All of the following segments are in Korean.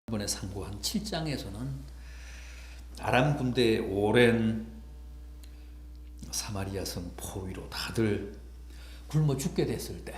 이번에 상고한 7장에서는 아람 군대의 오랜 사마리아 성 포위로 다들 굶어 죽게 됐을 때,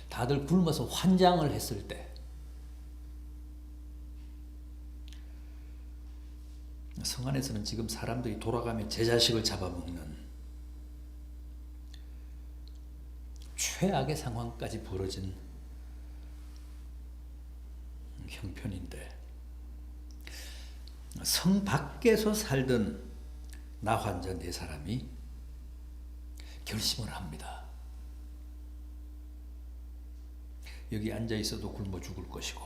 다들 굶어서 환장을 했을 때, 성 안에서는 지금 사람들이 돌아가며 제 자식을 잡아먹는 최악의 상황까지 벌어진 형편인데, 성 밖에서 살던 나 환자 네 사람이 결심을 합니다. 여기 앉아 있어도 굶어 죽을 것이고,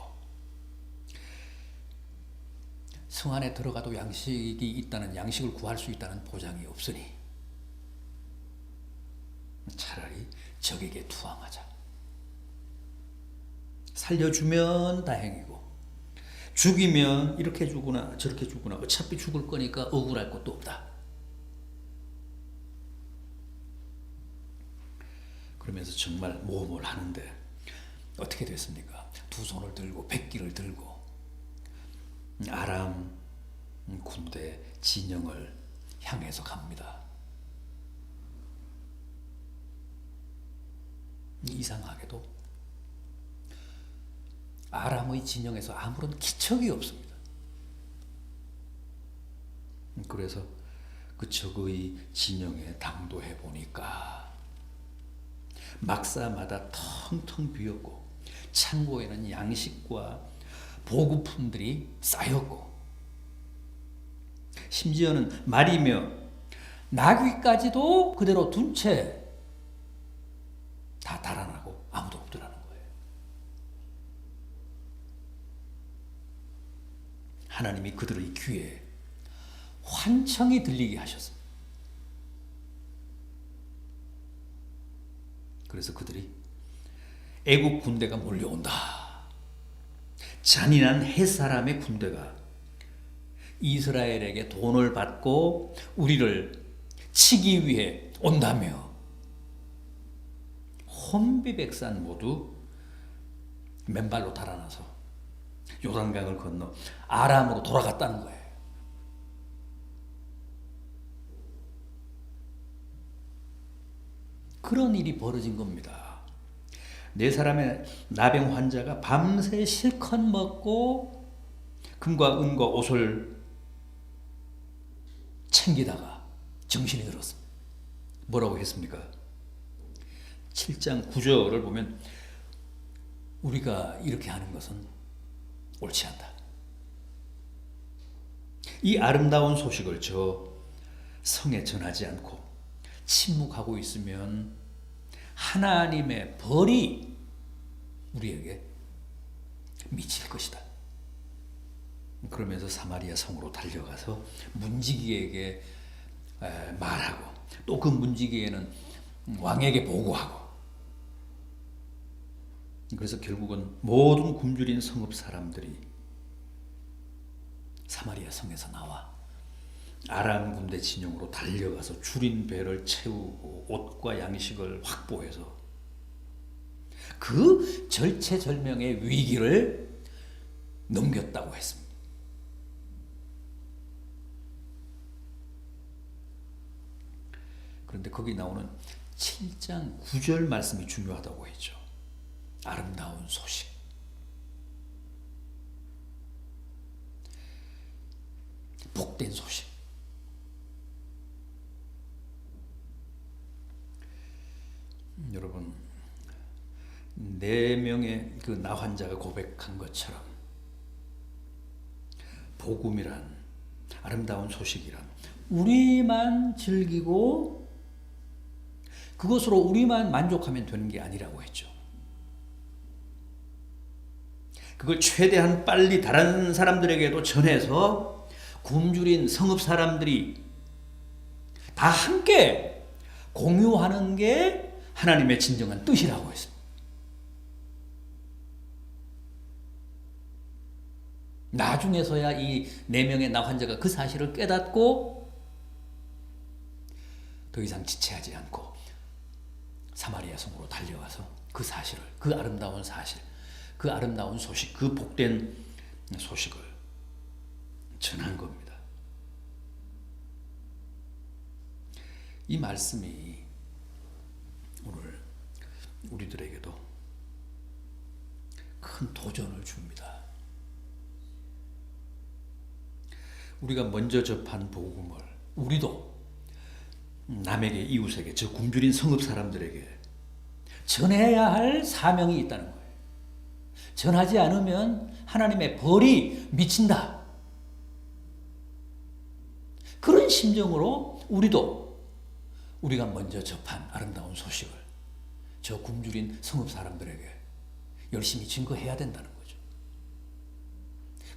성 안에 들어가도 양식을 구할 수 있다는 보장이 없으니 차라리 적에게 투항하자. 살려주면 다행이고, 죽이면 이렇게 죽으나 저렇게 죽으나 어차피 죽을 거니까 억울할 것도 없다. 그러면서 정말 모험을 하는데 어떻게 됐습니까? 두 손을 들고 백기를 들고 아람 군대 진영을 향해서 갑니다. 이상하게도 아람의 진영에서 아무런 기척이 없습니다. 그래서 그 적의 진영에 당도해 보니까 막사마다 텅텅 비었고, 창고에는 양식과 보급품들이 쌓였고, 심지어는 말이며 나귀까지도 그대로 둔 채 다 달아나고 아무도 없더라는 거예요. 하나님이 그들의 귀에 환청이 들리게 하셨습니다. 그래서 그들이 애국 군대가 몰려온다, 잔인한 헷사람의 군대가 이스라엘에게 돈을 받고 우리를 치기 위해 온다며 혼비백산 모두 맨발로 달아나서 요단강을 건너 아람으로 돌아갔다는 거예요. 그런 일이 벌어진 겁니다. 네 사람의 나병 환자가 밤새 실컷 먹고 금과 은과 옷을 챙기다가 정신이 들었습니다. 뭐라고 했습니까? 7장 9절을 보면 우리가 이렇게 하는 것은 옳지 않다. 이 아름다운 소식을 저 성에 전하지 않고 침묵하고 있으면 하나님의 벌이 우리에게 미칠 것이다. 그러면서 사마리아 성으로 달려가서 문지기에게 말하고, 또 그 문지기에는 왕에게 보고하고, 그래서 결국은 모든 굶주린 성읍 사람들이 사마리아 성에서 나와 아람 군대 진영으로 달려가서 줄인 배를 채우고 옷과 양식을 확보해서 그 절체절명의 위기를 넘겼다고 했습니다. 그런데 거기 나오는 7장 9절 말씀이 중요하다고 했죠. 아름다운 소식. 복된 소식. 여러분, 4명의 그 나 환자가 고백한 것처럼 복음이란, 아름다운 소식이란 우리만 즐기고 그것으로 우리만 만족하면 되는 게 아니라고 했죠. 그걸 최대한 빨리 다른 사람들에게도 전해서 굶주린 성읍 사람들이 다 함께 공유하는 게 하나님의 진정한 뜻이라고 했습니다. 나중에서야 이 4명의 나 환자가 그 사실을 깨닫고 더 이상 지체하지 않고 사마리아 성으로 달려와서 그 사실을, 그 아름다운 사실, 그 아름다운 소식, 그 복된 소식을 전한 겁니다. 이 말씀이 오늘 우리들에게도 큰 도전을 줍니다. 우리가 먼저 접한 복음을 우리도 남에게, 이웃에게, 저 굶주린 성읍 사람들에게 전해야 할 사명이 있다는 거예요. 전하지 않으면 하나님의 벌이 미친다. 그런 심정으로 우리도 우리가 먼저 접한 아름다운 소식을 저 굶주린 성읍 사람들에게 열심히 증거해야 된다는 거죠.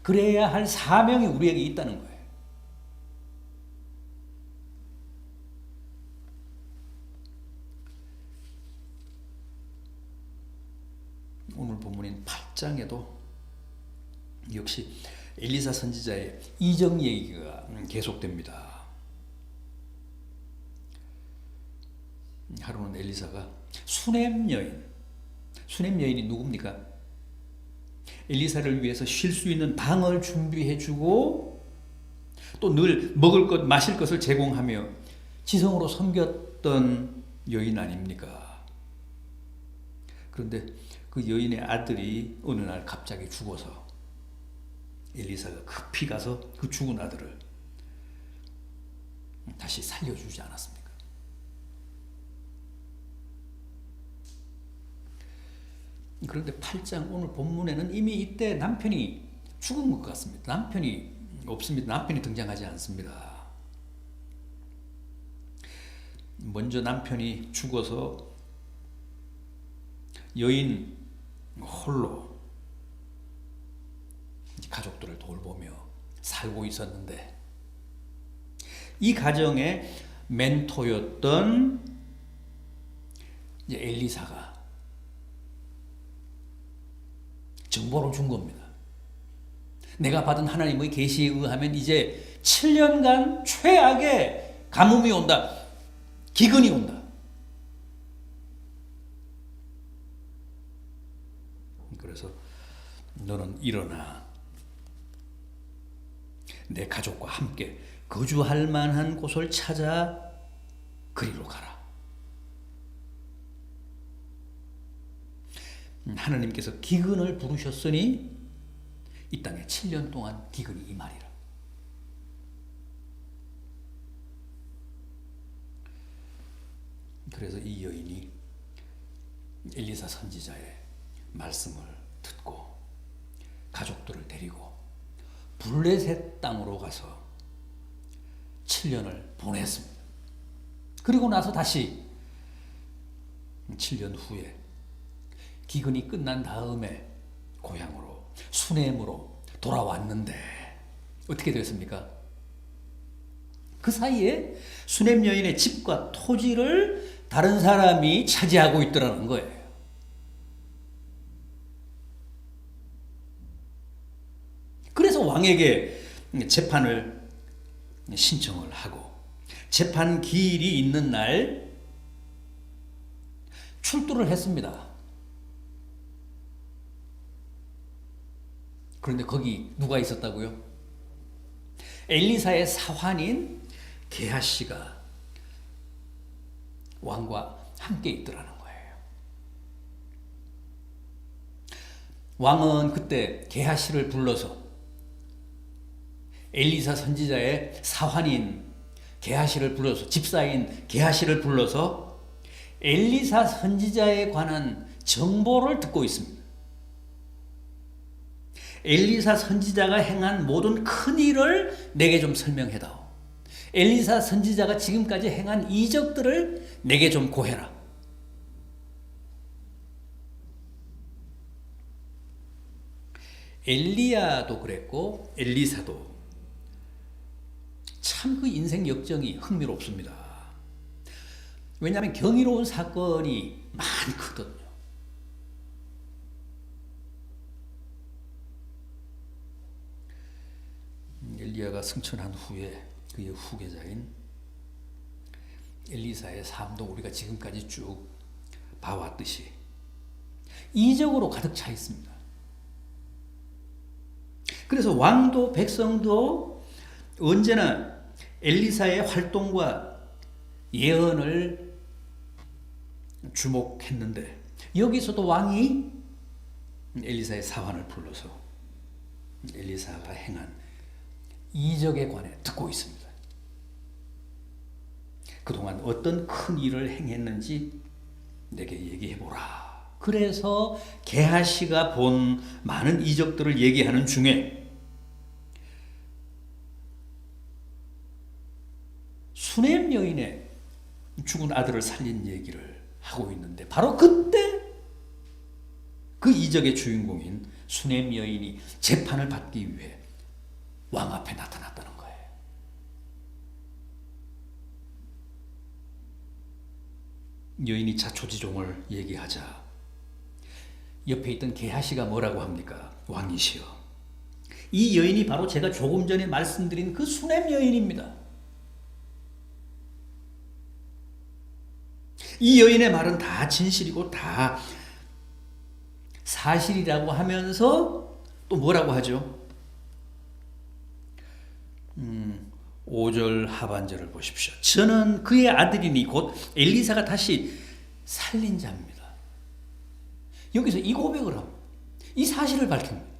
그래야 할 사명이 우리에게 있다는 거예요. 오늘 본문인 8장에도 역시 엘리사 선지자의 이적 얘기가 계속됩니다. 하루는 엘리사가 수넴 여인이 누굽니까? 엘리사를 위해서 쉴 수 있는 방을 준비해주고 또 늘 먹을 것, 마실 것을 제공하며 지성으로 섬겼던 여인 아닙니까? 그런데 그 여인의 아들이 어느 날 갑자기 죽어서 엘리사가 급히 가서 그 죽은 아들을 다시 살려주지 않았습니까? 그런데 8장 오늘 본문에는 이미 이때 남편이 죽은 것 같습니다. 남편이 없습니다. 남편이 등장하지 않습니다. 먼저 남편이 죽어서 여인 홀로 가족들을 돌보며 살고 있었는데 이 가정의 멘토였던 엘리사가 정보를 준 겁니다. 내가 받은 하나님의 계시에 의하면 이제 7년간 최악의 가뭄이 온다. 기근이 온다. 그래서 너는 일어나 내 가족과 함께 거주할 만한 곳을 찾아 그리로 가라. 하나님께서 기근을 부르셨으니 이 땅에 7년 동안 기근이 임하리라. 그래서 이 여인이 엘리사 선지자의 말씀을 듣고 가족들을 데리고 블레셋 땅으로 가서 7년을 보냈습니다. 그리고 나서 다시 7년 후에 기근이 끝난 다음에 고향으로 수넴으로 돌아왔는데 어떻게 됐습니까? 그 사이에 수넴 여인의 집과 토지를 다른 사람이 차지하고 있더라는 거예요. 그래서 왕에게 재판을 신청을 하고 재판 기일이 있는 날 출두를 했습니다. 그런데 거기 누가 있었다고요? 엘리사의 사환인 게하시가 왕과 함께 있더라는 거예요. 왕은 그때 게하시를 불러서 엘리사 선지자의 사환인 게하시를 불러서 집사인 게하시를 불러서 엘리사 선지자에 관한 정보를 듣고 있습니다. 엘리사 선지자가 행한 모든 큰 일을 내게 좀 설명해다오. 엘리사 선지자가 지금까지 행한 이적들을 내게 좀 고해라. 엘리야도 그랬고 엘리사도 참 그 인생 역정이 흥미롭습니다. 왜냐하면 경이로운 사건이 많거든요. 엘리야가 승천한 후에 그의 후계자인 엘리사의 삶도 우리가 지금까지 쭉 봐왔듯이 이적으로 가득 차 있습니다. 그래서 왕도 백성도 언제나 엘리사의 활동과 예언을 주목했는데 여기서도 왕이 엘리사의 사환을 불러서 엘리사가 행한 이적에 관해 듣고 있습니다. 그동안 어떤 큰 일을 행했는지 내게 얘기해보라. 그래서 게하시가 본 많은 이적들을 얘기하는 중에 수넴 여인의 죽은 아들을 살린 얘기를 하고 있는데 바로 그때 그 이적의 주인공인 수넴 여인이 재판을 받기 위해 왕 앞에 나타났다는 거예요. 여인이 자초지종을 얘기하자 옆에 있던 게하시가 뭐라고 합니까? 왕이시여, 이 여인이 바로 제가 조금 전에 말씀드린 그 수넴 여인입니다. 이 여인의 말은 다 진실이고 다 사실이라고 하면서 또 뭐라고 하죠? 5절 하반절을 보십시오. 저는 그의 아들이니 곧 엘리사가 다시 살린 자입니다. 여기서 이 고백을 합니다. 이 사실을 밝힙니다.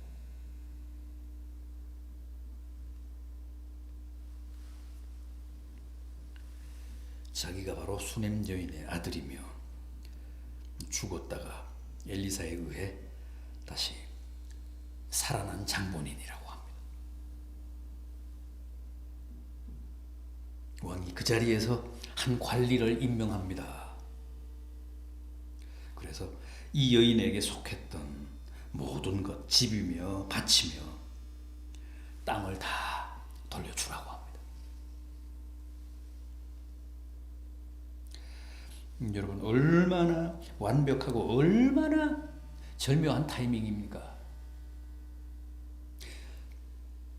자기가 바로 수넴 여인의 아들이며 죽었다가 엘리사에 의해 다시 살아난 장본인이라고 합니다. 왕이 그 자리에서 한 관리를 임명합니다. 그래서 이 여인에게 속했던 모든 것, 집이며 밭이며 땅을 다 돌려주라고 합니다. 여러분, 얼마나 완벽하고 얼마나 절묘한 타이밍입니까?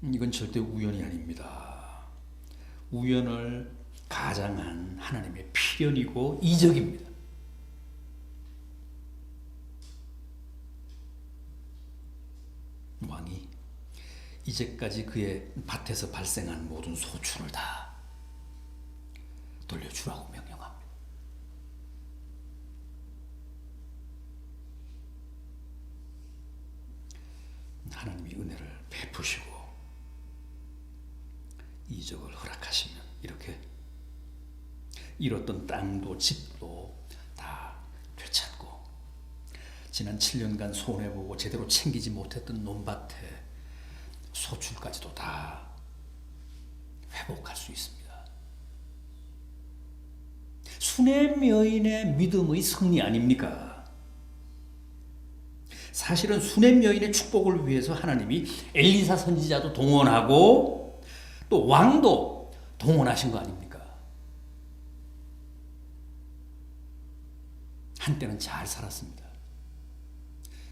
이건 절대 우연이 아닙니다. 우연을 가장한 하나님의 필연이고 이적입니다. 왕이 이제까지 그의 밭에서 발생한 모든 소출을 다 돌려주라고 명령합니다. 하나님이 은혜를 베푸시고 이적을 허락하시면 이렇게 잃었던 땅도 집도 다 되찾고 지난 7년간 손해보고 제대로 챙기지 못했던 논밭에 소출까지도 다 회복할 수 있습니다. 수넴 여인의 믿음의 승리 아닙니까? 사실은 수넴 여인의 축복을 위해서 하나님이 엘리사 선지자도 동원하고 또 왕도 동원하신 거 아닙니까? 한때는 잘 살았습니다.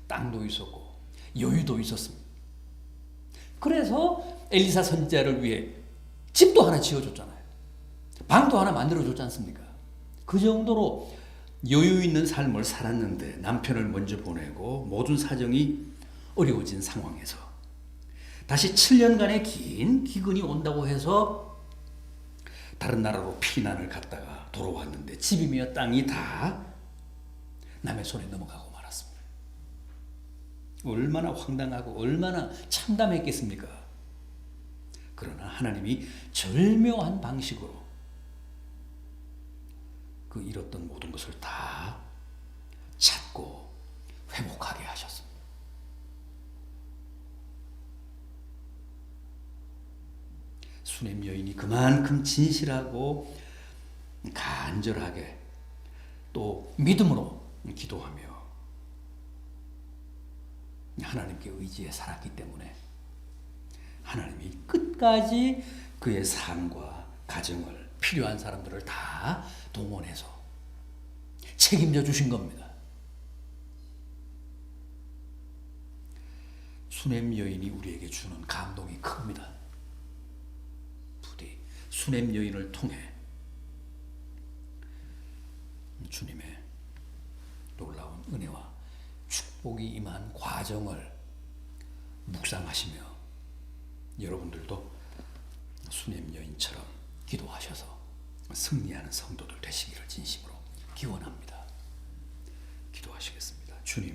땅도 있었고 여유도 있었습니다. 그래서 엘리사 선지자를 위해 집도 하나 지어줬잖아요. 방도 하나 만들어줬지 않습니까? 그 정도로 여유 있는 삶을 살았는데 남편을 먼저 보내고 모든 사정이 어려워진 상황에서 다시 7년간의 긴 기근이 온다고 해서 다른 나라로 피난을 갔다가 돌아왔는데 집이며 땅이 다 남의 손에 넘어가고 말았습니다. 얼마나 황당하고 얼마나 참담했겠습니까? 그러나 하나님이 절묘한 방식으로 그 잃었던 모든 것을 다 찾고 회복하게 하셨습니다. 수넴 여인이 그만큼 진실하고 간절하게 또 믿음으로 기도하며 하나님께 의지해 살았기 때문에 하나님이 끝까지 그의 삶과 가정을 필요한 사람들을 다 동원해서 책임져 주신 겁니다. 수넴 여인이 우리에게 주는 감동이 큽니다. 부디 수넴 여인을 통해 주님의 놀라운 은혜와 축복이 임한 과정을 묵상하시며 여러분들도 수냄 여인처럼 기도하셔서 승리하는 성도들 되시기를 진심으로 기원합니다.